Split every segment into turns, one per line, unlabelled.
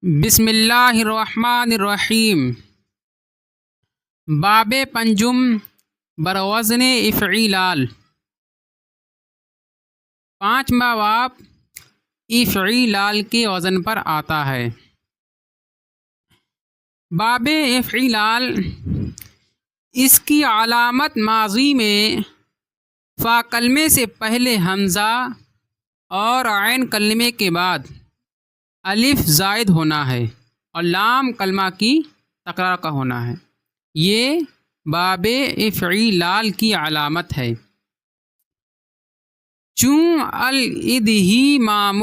بسم اللہ الرحمن الرحیم۔ باب پنجم بروزن افعیلال۔ پانچواں باب افعیلال کے وزن پر آتا ہے۔ باب افعیلال اس کی علامت ماضی میں فا کلمے سے پہلے حمزہ اور عین کلمے کے بعد الف زائد ہونا ہے اور لام کلمہ کی تکرار کا ہونا ہے۔ یہ باب افعیلال کی علامت ہے۔ چون الادہیمام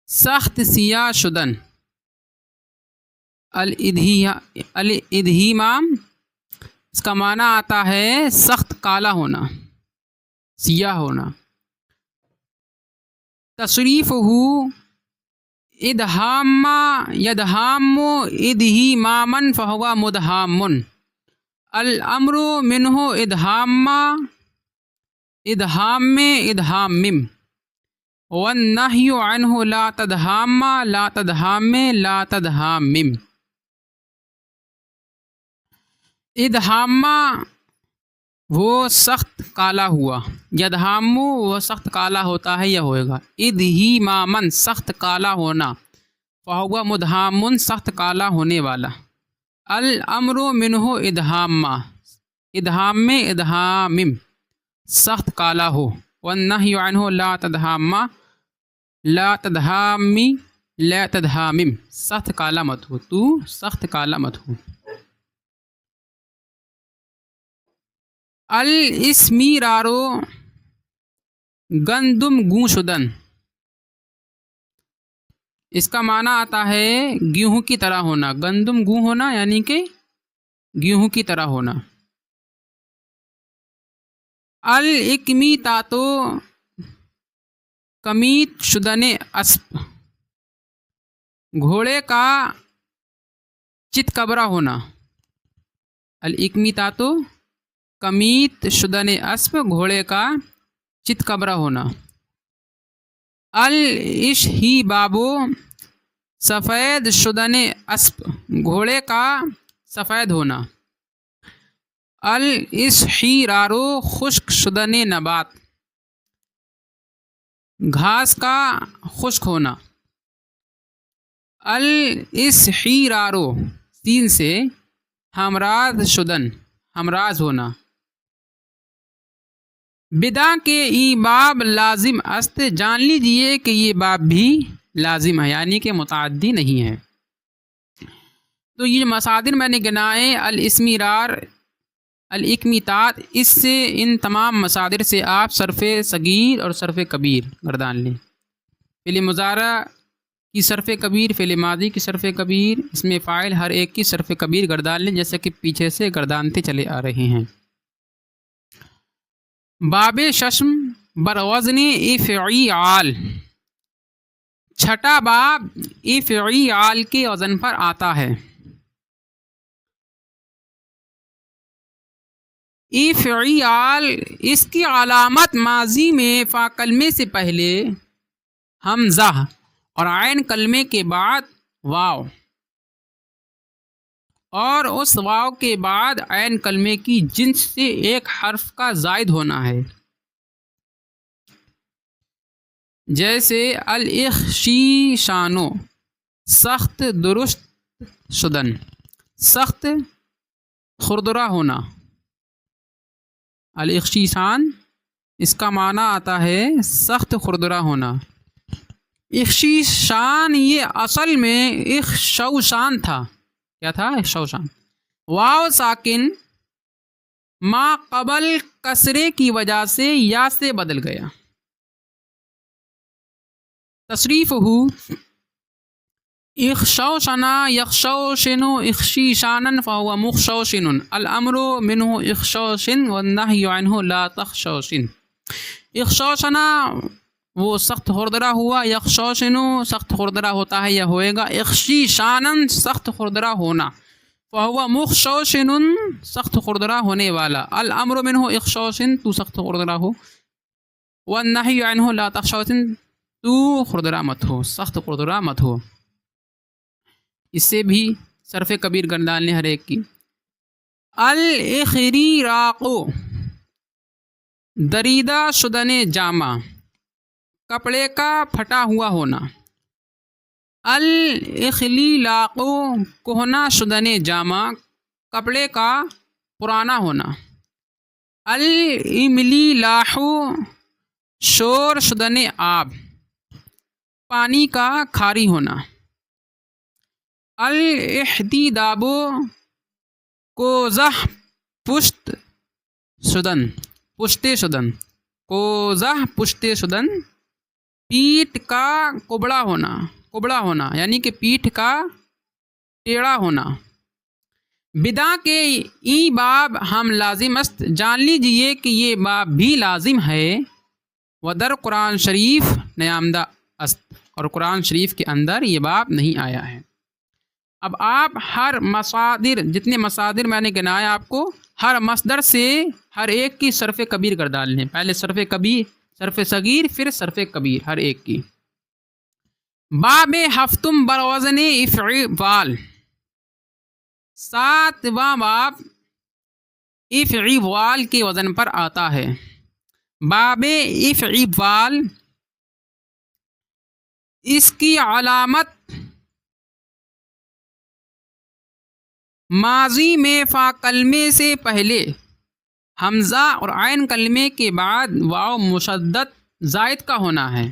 سخت سیاہ شدن۔ الادہیمام اس کا معنی آتا ہے سخت کالا ہونا، سیاہ ہونا۔ تصریف ہو ادہام یدہام ادہیمامن فہو مدہامن۔ الامر منہ ادہام ادہام ادہامم، والنہی عنہ لا تدہام لا تدہام لا تدہامم۔ ادہام وہ سخت کالا ہوا، یدہام وہ سخت کالا ہوتا ہے یا ہوئے گا۔ ادہیمامن سخت کالا ہونا، فہو مدہامن سخت کالا ہونے والا۔ الامر منہ ادہام ادہام ادہامم سخت کالا ہو، والنہی عنہ لا تدہام لا تدہامی لا تدہامم سخت کالا مت ہو، تو سخت کالا مت ہو۔ الاسمیرارو گندم گوں شدن۔ اس کا معنی آتا ہے گیہوں کی طرح ہونا، گندم گوں ہونا یعنی کہ گیہوں کی طرح ہونا۔ الاکمیتاتو کمیت شدن اسب، گھوڑے کا چت کبرا ہونا۔ الاکمیتاتو کمیت شدن اسب، گھوڑے کا چت کبرا ہونا۔ الاشہیبابو سفید شدن اسب، گھوڑے کا سفید ہونا۔ الاسحیرارو خشک شدن نبات، گھاس کا خشک ہونا۔ الاسحیرارو سین سے ہمراز شدن ہمراز ہونا۔ بدا کے ای باب لازم است، جان لیجئے کہ یہ باب بھی لازم ہے یعنی کہ متعدی نہیں ہے۔ تو یہ مصادر میں نے گنائے الاسمیرار الاکمیتات، اس سے ان تمام مصادر سے آپ صرف صغیر اور صرف کبیر گردان لیں۔ فعل مضارع کی صرف کبیر، فعل ماضی کی صرف کبیر، اس میں فاعل ہر ایک کی صرف کبیر گردان لیں جیسے کہ پیچھے سے گردانتے چلے آ رہے ہیں۔ باب ششم بروزن افعیال۔ چھٹا باب افعیال کے وزن پر آتا ہے۔ افعیال اس کی علامت ماضی میں فا کلمے سے پہلے حمزہ اور عین کلمے کے بعد واو، اور اس واو کے بعد عین کلمے کی جنس سے ایک حرف کا زائد ہونا ہے، جیسے الاخشیشانو سخت درست شدن، سخت خردرہ ہونا۔ الاخشیشان اس کا معنی آتا ہے سخت خردرہ ہونا۔ اخشیشان یہ اصل میں اخشوشان تھا۔ کیا تھا؟ اخشوشان۔ واو ساکن ما قبل کسرے کی وجہ سے یا سے بدل گیا۔ تصریف ہو اخشوشنا یخشوشن اخشیشانا فهو مخشوشن، الامر منہ اخشوشن والنہی عنہ لا تخشوشن۔ اخشوشنا وہ سخت خردرہ ہوا، یخشوشن سخت خردرہ ہوتا ہے یا ہوئے گا، اخشیشانا سخت خردرہ ہونا، فهو مخشوشن سخت خردرہ ہونے والا، الامر منہ اخشوشن تو سخت خردرہ ہو، والنہی عنہ لا تخشوشن تو خردرہ مت ہو، سخت خردرہ مت ہو۔ اس سے بھی صرف کبیر گردان لیں ہر ایک کی. الاخراق دریدہ شدن جامہ کپڑے کا پھٹا ہوا ہونا. الاخلاق کہنا شدن جامہ کپڑے کا پرانا ہونا. الاملاح شور شدن آب پانی کا کھاری ہونا. الاحتداب کوزہ پشت شدن کوزہ پشت شدن پیٹھ کا کبڑا ہونا یعنی کہ پیٹھ کا ٹیڑھا ہونا. بدا کے ای باب ہم لازم است جان لیجئے کہ یہ باب بھی لازم ہے. ودر قرآن شریف نیامدہ است اور قرآن شریف کے اندر یہ باب نہیں آیا ہے. اب آپ ہر مصادر جتنے مصادر میں نے گنایا آپ کو ہر مصدر سے ہر ایک کی صرف کبیر گردان لیں. پہلے صرف صغیر پھر صرف کبیر ہر ایک کی. باب ہفتم بروزن افعال 7واں باب افعال کے وزن پر آتا ہے. باب افعال اس کی علامت ماضی میں فا کلمے سے پہلے حمزہ اور عین کلمے کے بعد واو مشدد زائد کا ہونا ہے.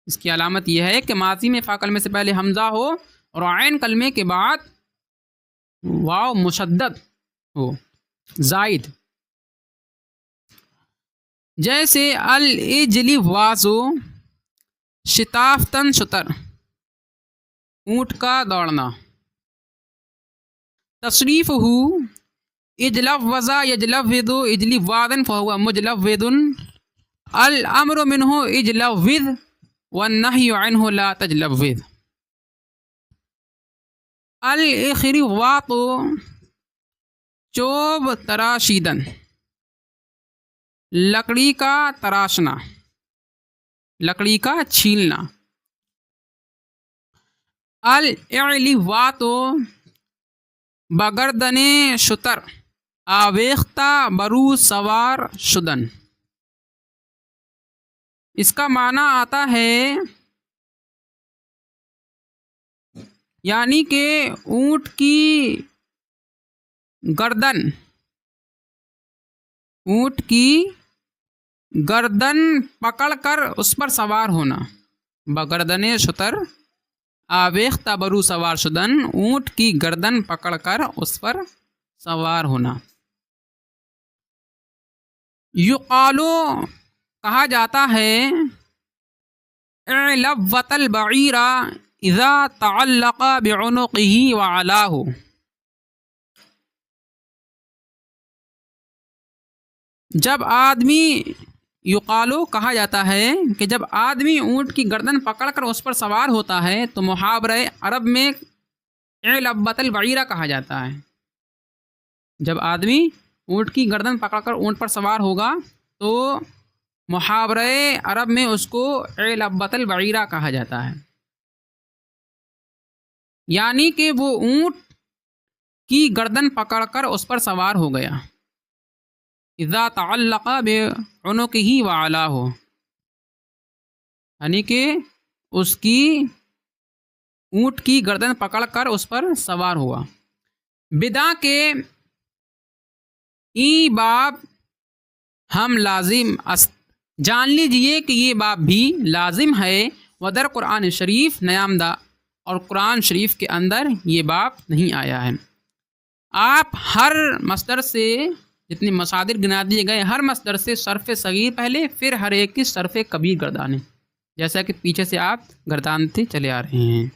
اس کی علامت یہ ہے کہ ماضی میں فا کلمے سے پہلے حمزہ ہو اور عین کلمے کے بعد واو مشدد ہو زائد. جیسے الاجلی وازو شتافتن شتر اونٹ کا دوڑنا. تصریف ہو اجلوزا یجلود اجلوادن فہو مجلود. الامر منہ اجلود والنہی عنہ لا تجلود. الاخروات چوب تراشیدن لکڑی کا تراشنا لکڑی کا چھیلنا. الاعلیوات بگردن شتر آویختہ برو سوار شدن. اس کا معنی آتا ہے یعنی کہ اونٹ کی گردن پکڑ کر اس پر سوار ہونا. بگردن شتر آویختہ برو سوار شدن اونٹ کی گردن پکڑ کر اس پر سوار ہونا. یقالو کہا جاتا ہے اعلوت البعیر اذا تعلق بعنقه وعلاه. جب آدمی یقالو کہا جاتا ہے کہ جب آدمی اونٹ کی گردن پکڑ کر اس پر سوار ہوتا ہے تو محاورہ عرب میں اعلوت البعیر کہا جاتا ہے. جب آدمی اونٹ کی گردن پکڑ کر اونٹ پر سوار ہوگا تو محاورہ عرب میں اس کو اعلوت البعیر کہا جاتا ہے. یعنی کہ وہ اونٹ کی گردن پکڑ کر اس پر سوار ہو گیا. اذا تعلق بعنقه وعلاه یعنی کہ اس کی اونٹ کی گردن پکڑ کر اس پر سوار ہوا. بدا کے ای باب ہم لازم است جان لیجئے کہ یہ باب بھی لازم ہے. ودر قرآن شریف نیامدہ اور قرآن شریف کے اندر یہ باب نہیں آیا ہے. آپ ہر مصدر سے جتنے مصادر گنا دیے گئے ہر مصدر سے صرف صغیر پہلے پھر ہر ایک کی صرف کبیر گردانیں جیسا کہ پیچھے سے آپ گردانتے چلے آ رہے ہیں.